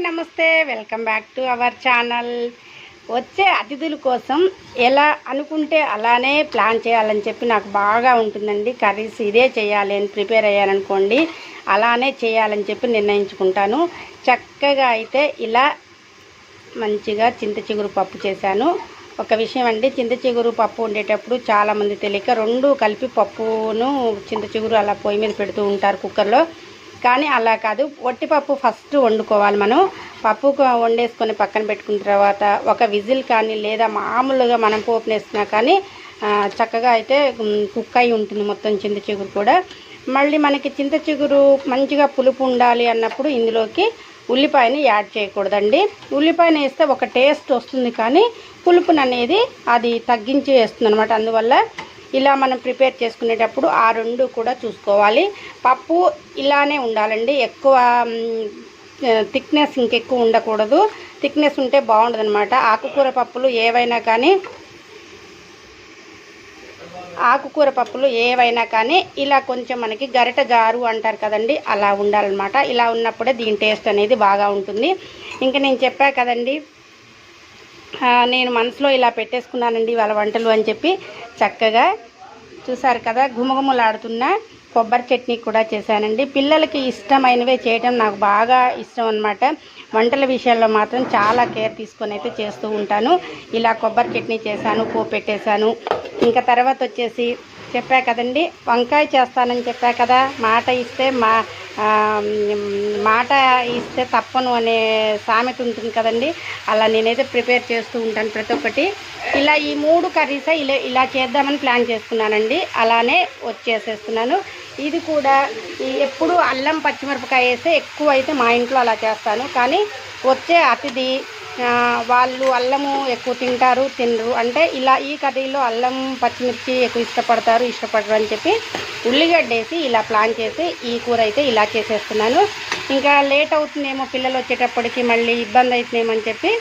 నమస్తే, welcome back to our channel. వచ్చే అతిథుల కోసం ఎలా అనుకుంటే అలానే ప్లాన్ చేయాలని చెప్పి నాకు బాగా ఉంటుందండి. కర్రీస్ ఇదే చేయాలి అని ప్రిపేర్ అయ్యాననుకోండి, అలానే చేయాలని చెప్పి నిర్ణయించుకుంటాను. చక్కగా అయితే ఇలా మంచిగా చింత చిగురు పప్పు చేశాను. ఒక విషయం అండి, చింత చిగురు పప్పు వండేటప్పుడు చాలామంది తెలియక రెండు కలిపి పప్పును చింత చిగురు అలా పొయ్యి మీద పెడుతూ ఉంటారు కుక్కర్లో. కానీ అలా కాదు, వట్టిపప్పు ఫస్ట్ వండుకోవాలి. మనం పప్పు వండేసుకొని పక్కన పెట్టుకున్న తర్వాత ఒక విజిల్ కానీ లేదా మామూలుగా మనం పోపును వేసినా కానీ చక్కగా అయితే కుక్ అయి ఉంటుంది మొత్తం చింత చిగురు కూడా. మళ్ళీ మనకి చింత చిగురు మంచిగా పులుపు ఉండాలి అన్నప్పుడు ఇందులోకి ఉల్లిపాయని యాడ్ చేయకూడదండి. ఉల్లిపాయని వేస్తే ఒక టేస్ట్ వస్తుంది కానీ పులుపుని అనేది అది తగ్గించి వేస్తుంది అనమాట. అందువల్ల ఇలా మనం ప్రిపేర్ చేసుకునేటప్పుడు ఆ రెండు కూడా చూసుకోవాలి. పప్పు ఇలానే ఉండాలండి, ఎక్కువ థిక్నెస్ ఇంకెక్కువ ఉండకూడదు. థిక్నెస్ ఉంటే బాగుండదు అనమాట. ఆకుకూర పప్పులు ఏవైనా కానీ ఇలా కొంచెం మనకి గరిట జారు అంటారు కదండి, అలా ఉండాలన్నమాట. ఇలా ఉన్నప్పుడే దీని టేస్ట్ అనేది బాగా ఉంటుంది. ఇంకా నేను చెప్పా కదండి, నేను మనసులో ఇలా పెట్టేసుకున్నానండి వాళ్ళ వంటలు అని చెప్పి. చక్కగా చూసారు కదా, గుమగుమలాడుతున్న కొబ్బరి చట్నీ కూడా చేశానండి. పిల్లలకి ఇష్టమైనవే చేయడం నాకు బాగా ఇష్టం అన్నమాట. వంటల విషయాల్లో మాత్రం చాలా కేర్ తీసుకొని అయితే చేస్తూ ఉంటాను. ఇలా కొబ్బరి చట్నీ చేశాను, పోపు పెట్టేశాను. ఇంకా తర్వాత వచ్చేసి చెప్పా కదండి, వంకాయ చేస్తానని చెప్పా కదా, మాట ఇస్తే తప్పను అనే సామెత ఉంటుంది కదండి. అలా నేనైతే ప్రిపేర్ చేస్తూ ఉంటాను ప్రతి ఒక్కటి. ఇలా ఈ 3 కర్రీసే ఇలా చేద్దామని ప్లాన్ చేసుకున్నానండి. అలానే వచ్చేసేస్తున్నాను. ఇది కూడా ఎప్పుడు అల్లం పచ్చిమిరపకాయ వేస్తే ఎక్కువ అయితే మా ఇంట్లో అలా చేస్తాను. కానీ వచ్చే అతిథి వాళ్ళు అల్లము ఎక్కువ తినరు అంటే ఇలా ఈ కర్రీలో అల్లం పచ్చిమిర్చి ఎక్కువ ఇష్టపడరు అని చెప్పి ఉల్లిగడ్డ వేసి ఇలా ప్లాన్ చేసి ఈ కూర అయితే ఇలా చేసేస్తున్నాను. ఇంకా లేట్ అవుతుందేమో పిల్లలు వచ్చేటప్పటికి, మళ్ళీ ఇబ్బంది అవుతుందేమో అని చెప్పి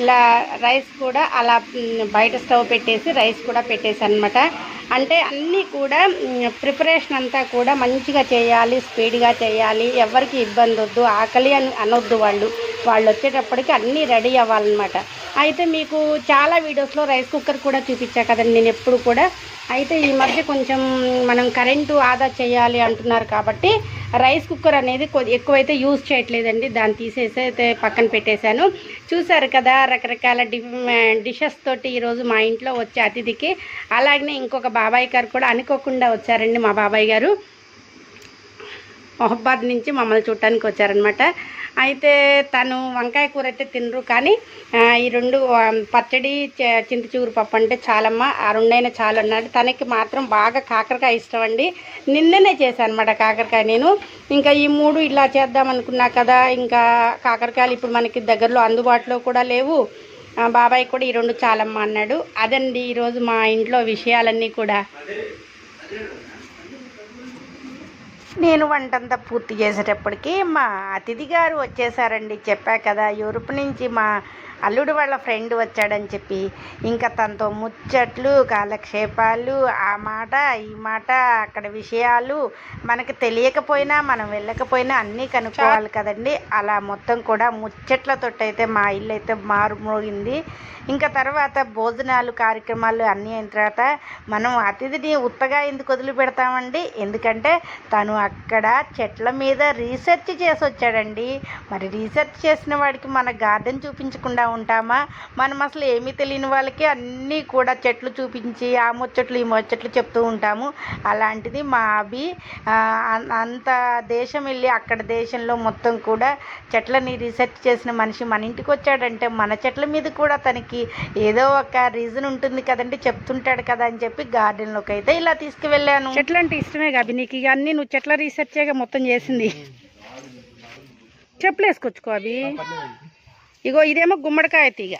ఇలా రైస్ కూడా అలా బయట స్టవ్ పెట్టేసి రైస్ కూడా పెట్టేశాను అనమాట. అంటే అన్నీ కూడా ప్రిపరేషన్ అంతా కూడా మంచిగా చేయాలి, స్పీడ్గా చేయాలి, ఎవరికి ఇబ్బంది వద్దు, ఆకలి అని అనొద్దు. వాళ్ళు వచ్చేటప్పటికి అన్నీ రెడీ అవ్వాలన్నమాట. అయితే మీకు చాలా వీడియోస్లో రైస్ కుక్కర్ కూడా చూపించా కదండి నేను ఎప్పుడు కూడా. అయితే ఈ మధ్య కొంచెం మనం కరెంటు ఆదా చేయాలి అంటున్నారు కాబట్టి రైస్ కుక్కర్ అనేది ఎక్కువైతే యూజ్ చేయట్లేదండి. దాన్ని తీసేసి అయితే పక్కన పెట్టేశాను. చూసారు కదా, రకరకాల డిషెస్ తోటి ఈరోజు మా ఇంట్లో వచ్చే అతిథికి. అలాగనే ఇంకొక బాబాయ్ గారు కూడా అనుకోకుండా వచ్చారండి. మా బాబాయ్ గారు మొహబ్బాద్ నుంచి మమ్మల్ని చూడటానికి వచ్చారనమాట. అయితే తను వంకాయ కూర అయితే తినరు, కానీ ఈ 2 పచ్చడి చింత చిగురు పప్పు అంటే చాలమ్మ, ఆ 2 అయినా చాలు అన్నాడు. తనకి మాత్రం బాగా కాకరకాయ ఇష్టం అండి. నిన్ననే చేశాను అనమాట కాకరకాయ నేను. ఇంకా ఈ 3 ఇలా చేద్దాం అనుకున్నా కదా, ఇంకా కాకరకాయలు ఇప్పుడు మనకి దగ్గరలో అందుబాటులో కూడా లేవు. బాబాయ్ కూడా ఈ 2 చాలమ్మ అన్నాడు. అదండి ఈరోజు మా ఇంట్లో విషయాలన్నీ కూడా. నేను వంటంతా పూర్తి చేసేటప్పటికి మా అతిథి గారు వచ్చేసారండి. చెప్పా కదా, యూరోప్ నుంచి మా అల్లుడు వాళ్ళ ఫ్రెండ్ వచ్చాడని చెప్పి. ఇంకా తనతో ముచ్చట్లు, కాలక్షేపాలు, ఆ మాట ఈ మాట, అక్కడ విషయాలు మనకు తెలియకపోయినా మనం వెళ్ళకపోయినా అన్నీ కనుక్కోవాలి కదండి. అలా మొత్తం కూడా ముచ్చట్లతోటైతే మా ఇల్లు అయితే మారుమోగింది. ఇంకా తర్వాత భోజనాలు కార్యక్రమాలు అన్నీ అయిన తర్వాత మనం అతిథిని ఉత్తగా ఎందుకు వదిలిపెడతామండి, ఎందుకంటే తను అక్కడ చెట్ల మీద రీసెర్చ్ చేసి వచ్చాడండి. మరి రీసెర్చ్ చేసిన వాడికి మన గార్డెన్ చూపించకుండా ఉంటామా? మనం అసలు ఏమీ తెలియని వాళ్ళకి అన్నీ కూడా చెట్లు చూపించి ఆ ముచ్చట్లు ఈ ముచ్చట్లు చెప్తూ ఉంటాము. అలాంటిది మా అభి అంత దేశం వెళ్ళి అక్కడ దేశంలో మొత్తం కూడా చెట్లని రీసెర్చ్ చేసిన మనిషి మన ఇంటికి వచ్చాడంటే మన చెట్ల మీద కూడా తనకి ఏదో ఒక రీజన్ ఉంటుంది కదండి, చెప్తుంటాడు కదా అని చెప్పి గార్డెన్లోకి అయితే ఇలా తీసుకువెళ్ళాను. చెట్లు అంటే ఇష్టమే కాదు నీకు, ఇక అన్నీ నువ్వు చెట్ల రీసెర్చేగా మొత్తం చేసింది. చెప్పులు వేసుకొచ్చుకో అవి. ఇగో ఇదేమో గుమ్మడికాయ తీగ.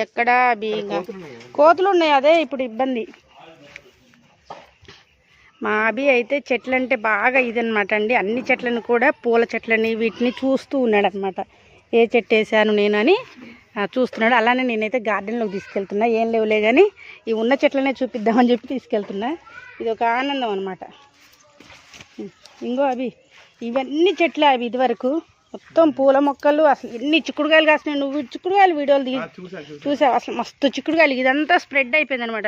ఎక్కడ అవి కోతులు ఉన్నాయి, అదే ఇప్పుడు ఇబ్బంది. మా అభి అయితే చెట్లంటే బాగా ఇదనమాట అండి. అన్ని చెట్లను కూడా పూల చెట్లని వీటిని చూస్తూ ఉన్నాడు అనమాట. ఏ చెట్టు వేసాను నేనని చూస్తున్నాడు. అలానే నేనైతే గార్డెన్లోకి తీసుకెళ్తున్నా. ఏం లేవులే కానీ ఈ ఉన్న చెట్లనే చూపిద్దామని చెప్పి తీసుకెళ్తున్నా. ఇది ఒక ఆనందం అనమాట. ఇంకో అభి ఇవన్నీ చెట్లు అవి ఇదివరకు మొత్తం పూల మొక్కలు. అసలు ఎన్ని చిక్కుడుకాయలు కాసినాయి. నువ్వు చిక్కుడుకాయలు వీడియోలు చూసావు. అసలు మస్తు చిక్కుడుకాయలు. ఇదంతా స్ప్రెడ్ అయిపోయింది అనమాట.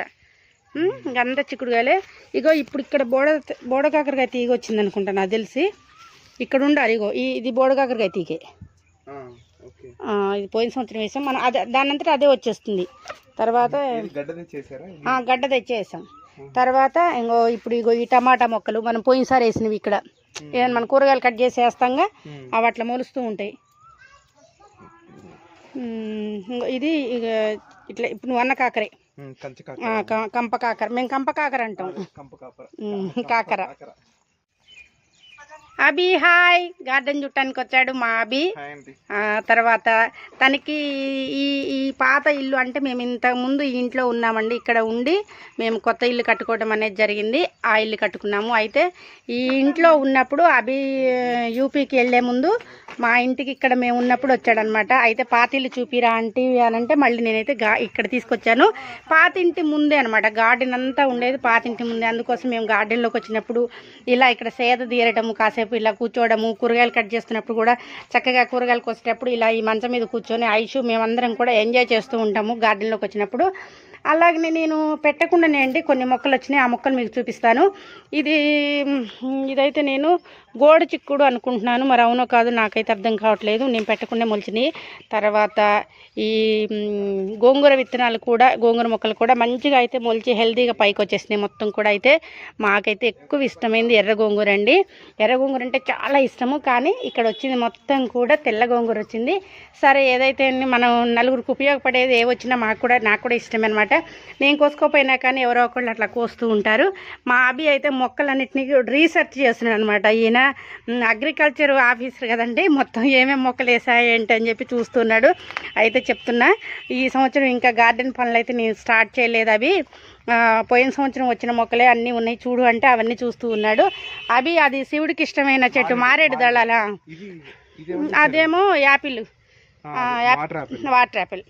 ఇంకంతా చిక్కుడుకాయలే. ఇగో ఇప్పుడు ఇక్కడ బోడకాకరకాయ తీగ వచ్చింది అనుకుంటా నాకు తెలిసి. ఇక్కడ ఉండాలి. ఇగో ఇది బోడకాకరకాయ తీగే. ఇది పోయిన సంవత్సరం వేసాం మనం. అదే దానంతటా అదే వచ్చేస్తుంది. తర్వాత గడ్డ తెచ్చేసాం. తర్వాత ఇప్పుడు ఈ టమాటా మొక్కలు మనం పోయినసారి వేసినవి ఇక్కడ ఏదైనా మన కూరగాయలు కట్ చేసి వేస్తాంగా అవి అట్లా మొలుస్తూ ఉంటాయి. ఇది ఇట్లా ఇప్పుడు నువ్వు అన్న కాకరే కంప కాకర. మేము కంప కాకర అంటాం. కాకర. అభి హాయ్. గార్డెన్ చుట్టానికి వచ్చాడు మా అభి. తర్వాత తనకి ఈ పాత ఇల్లు అంటే మేము ఇంతకుముందు ఈ ఇంట్లో ఉన్నామండి. ఇక్కడ ఉండి మేము కొత్త ఇల్లు కట్టుకోవడం అనేది జరిగింది. ఆ ఇల్లు కట్టుకున్నాము. అయితే ఈ ఇంట్లో ఉన్నప్పుడు అభి యూపీకి వెళ్ళే ముందు మా ఇంటికి ఇక్కడ మేము ఉన్నప్పుడు వచ్చాడనమాట. అయితే పాత ఇల్లు చూపిరా ఆంటీ అని అంటే మళ్ళీ నేనైతే ఇక్కడ తీసుకొచ్చాను. పాత ఇంటి ముందే అనమాట. గార్డెన్ అంతా ఉండేది పాత ఇంటి ముందే. అందుకోసం మేము గార్డెన్లోకి వచ్చినప్పుడు ఇలా ఇక్కడ సేద తీరటము, కాసేపు ఇలా కూర్చోవడము, కూరగాయలు కట్ చేస్తున్నప్పుడు కూడా చక్కగా కూరగాయలు కోసేటప్పుడు ఇలా ఈ మంచం మీద కూర్చొని ఐషు మేమందరం కూడా ఎంజాయ్ చేస్తూ ఉంటాము గార్డెన్లోకి వచ్చినప్పుడు. అలాగనే నేను పెట్టకుండానే అండి కొన్ని మొక్కలు వచ్చినాయి. ఆ మొక్కలు మీకు చూపిస్తాను. ఇదైతే నేను గోడ చిక్కుడు అనుకుంటున్నాను. మరి అవునో కాదు నాకైతే అర్థం కావట్లేదు. నేను పెట్టకుండా మొలిచినాయి. తర్వాత ఈ గోంగూర విత్తనాలు కూడా, గోంగూర మొక్కలు కూడా మంచిగా అయితే మొలిచి హెల్తీగా పైకి వచ్చేసినాయి మొత్తం కూడా. అయితే మాకైతే ఎక్కువ ఇష్టమైంది ఎర్ర గోంగూర అండి. ఎర్ర గోంగూర అంటే చాలా ఇష్టము. కానీ ఇక్కడ వచ్చింది మొత్తం కూడా తెల్ల గోంగూర వచ్చింది. సరే ఏదైతే మనం నలుగురికి ఉపయోగపడేది ఏ వచ్చినా నాకు కూడా ఇష్టమే అనమాట. నేను కోసుకోపోయినా కానీ ఎవరో ఒకళ్ళు అట్లా కోస్తూ ఉంటారు. మా అభి అయితే మొక్కలన్నింటినీ రీసెర్చ్ చేస్తున్నాడు అనమాట. ఈయన అగ్రికల్చర్ ఆఫీసర్ కదండి. మొత్తం ఏమేమి మొక్కలు వేసాయి ఏంటి అని చెప్పి చూస్తున్నాడు. అయితే చెప్తున్నా ఈ సంవత్సరం ఇంకా గార్డెన్ పనులు అయితే నేను స్టార్ట్ చేయలేదు. అవి పోయిన సంవత్సరం వచ్చిన మొక్కలే అన్నీ ఉన్నాయి చూడు అంటే అవన్నీ చూస్తూ ఉన్నాడు. అవి అది శివుడికి ఇష్టమైన చెట్టు మారేడు దళాల. అదేమో యాపిల్, వాటర్ యాపిల్.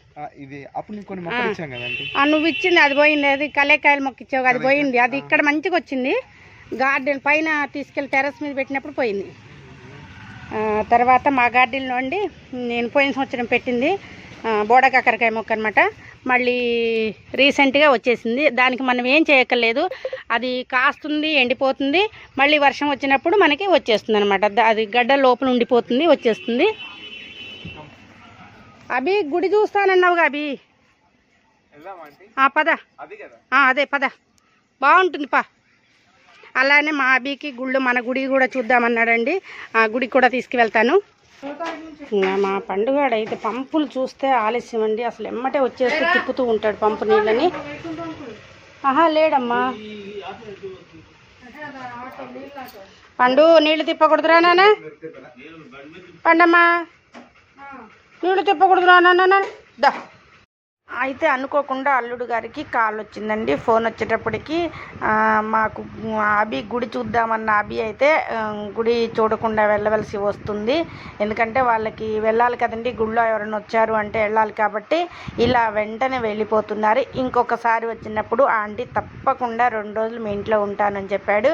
నువ్వు ఇచ్చింది అది పోయింది. అది కలేకాయలు మొక్క ఇచ్చావు అది పోయింది. అది ఇక్కడ మంచిగా వచ్చింది. గార్డెన్ పైన తీసుకెళ్ళి టెర్రస్ మీద పెట్టినప్పుడు పోయింది. తర్వాత మా గార్డెన్లో అండి నేను పోయిన సంవత్సరం పెట్టింది బోడకాకరకాయ మొక్క అనమాట. మళ్ళీ రీసెంట్గా వచ్చేసింది. దానికి మనం ఏం చేయక్కర్లేదు. అది కాస్తుంది, ఎండిపోతుంది. మళ్ళీ వర్షం వచ్చినప్పుడు మనకి వచ్చేస్తుంది అనమాట. అది గడ్డ లోపల ఉండిపోతుంది, వచ్చేస్తుంది. అభి గుడి చూస్తానన్నావుగా అభి. పద. అదే పద, బాగుంటుంది పా. అలానే మా అభికి మన గుడి కూడా చూద్దామన్నాడండి. ఆ గుడికి కూడా తీసుకువెళ్తాను. మా పండుగాడైతే పంపులు చూస్తే ఆలస్యం అండి. అసలు ఎమ్మటే వచ్చేసి తిప్పుతూ ఉంటాడు పంపు నీళ్ళని. లేడమ్మా పండు, నీళ్లు తిప్పకూడదురా నాన్న. పండమ్మా నీళ్ళు తిప్పకూడదురా నాన్న. దా. అయితే అనుకోకుండా అల్లుడు గారికి కాల్ వచ్చిందండి. ఫోన్ వచ్చేటప్పటికి మాకు అభి గుడి చూద్దామన్న అభి అయితే గుడి చూడకుండా వెళ్ళవలసి వస్తుంది. ఎందుకంటే వాళ్ళకి వెళ్ళాలి కదండి. గుడిలో ఎవరైనా వచ్చారు అంటే వెళ్ళాలి కాబట్టి ఇలా వెంటనే వెళ్ళిపోతున్నారు. ఇంకొకసారి వచ్చినప్పుడు ఆంటీ తప్పకుండా 2 రోజులు మీ ఇంట్లో ఉంటానని చెప్పాడు.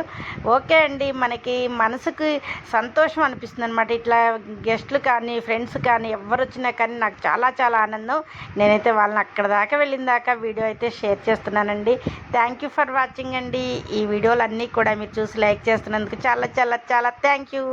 ఓకే అండి, మనకి మనసుకి సంతోషం అనిపిస్తుంది అనమాట. ఇట్లా గెస్ట్లు కానీ ఫ్రెండ్స్ కానీ ఎవరు వచ్చినా కానీ నాకు చాలా చాలా ఆనందం. నేనైతే వాళ్ళని అక్కడ దాకా వెళ్ళిన దాకా వీడియో అయితే షేర్ చేస్తున్నానండి. థ్యాంక్ యూ ఫర్ వాచింగ్ అండి. ఈ వీడియోలు అన్నీ కూడా మీరు చూసి లైక్ చేస్తున్నందుకు చాలా చాలా చాలా థ్యాంక్ యూ.